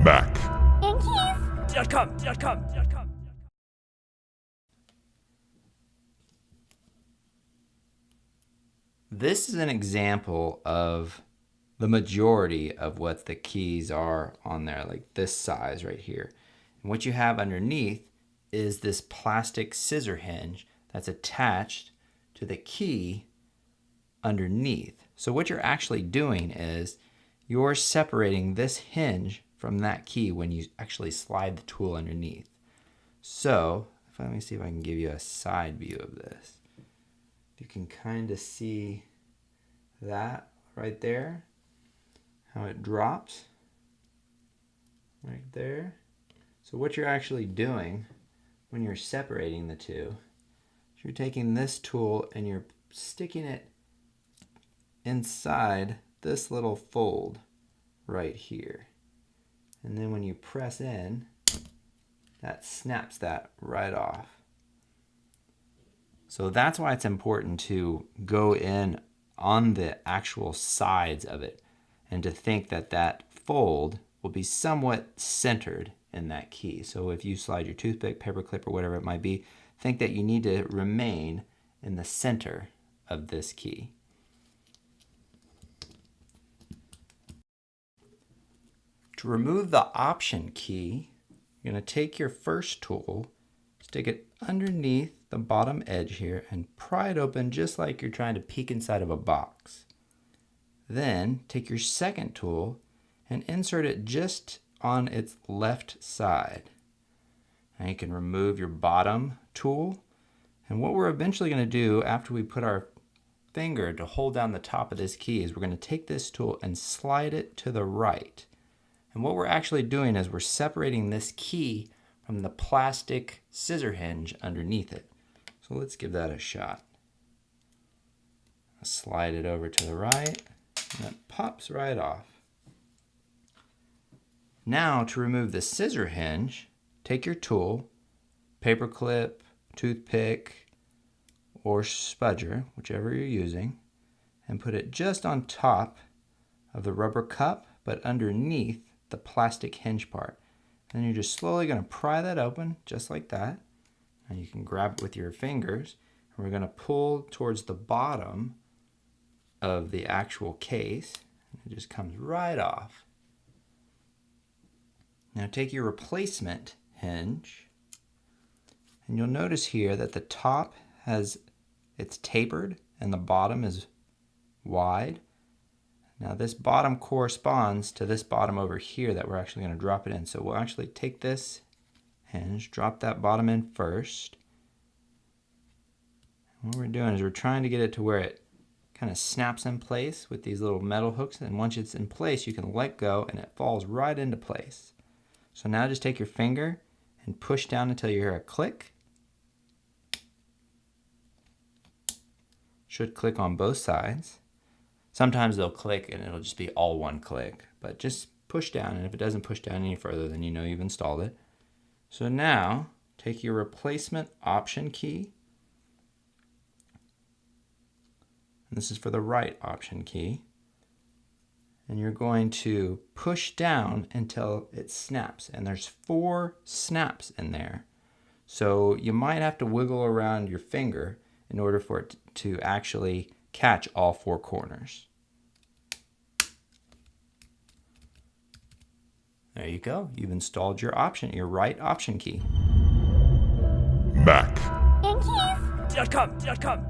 Mac. Yankees.com. This is an example of the majority of what the keys are on there, like this size right here. And what you have underneath is this plastic scissor hinge that's attached to the key underneath. So what you're actually doing is you're separating this hinge from that key when you actually slide the tool underneath. So let me see if I can give you a side view of this. You can kind of see that right there, how it drops right there. So what you're actually doing when you're separating the two is you're taking this tool and you're sticking it inside this little fold right here. And then when you press in, that snaps that right off. So that's why it's important to go in on the actual sides of it and to think that that fold will be somewhat centered in that key. So if you slide your toothpick, paper clip, or whatever it might be, think that you need to remain in the center of this key. To remove the Option key, you're going to take your first tool, stick it underneath the bottom edge here, and pry it open just like you're trying to peek inside of a box. Then take your second tool and insert it just on its left side. Now you can remove your bottom tool, and what we're eventually going to do after we put our finger to hold down the top of this key is we're going to take this tool and slide it to the right. And what we're actually doing is we're separating this key from the plastic scissor hinge underneath it. So let's give that a shot. Slide it over to the right, and that pops right off. Now to remove the scissor hinge, take your tool, paper clip, toothpick, or spudger, whichever you're using, and put it just on top of the rubber cup, but underneath the plastic hinge part. And then you're just slowly going to pry that open, just like that. And you can grab it with your fingers, and we're going to pull towards the bottom of the actual case. It just comes right off. Now take your replacement hinge, and you'll notice here that the top it's tapered and the bottom is wide. Now this bottom corresponds to this bottom over here that we're actually going to drop it in. So we'll actually take this hinge, drop that bottom in first. And what we're doing is we're trying to get it to where it kind of snaps in place with these little metal hooks, and once it's in place you can let go and it falls right into place. So now just take your finger and push down until you hear a click. Should click on both sides. Sometimes they'll click and it'll just be all one click, but just push down, and if it doesn't push down any further, then you know you've installed it. So now take your replacement Option key, and this is for the right Option key, and you're going to push down until it snaps, and there's 4 snaps in there. So you might have to wiggle around your finger in order for it to actually catch all 4 corners. There you go. You've installed your right Option key. Mac. Yankees.com.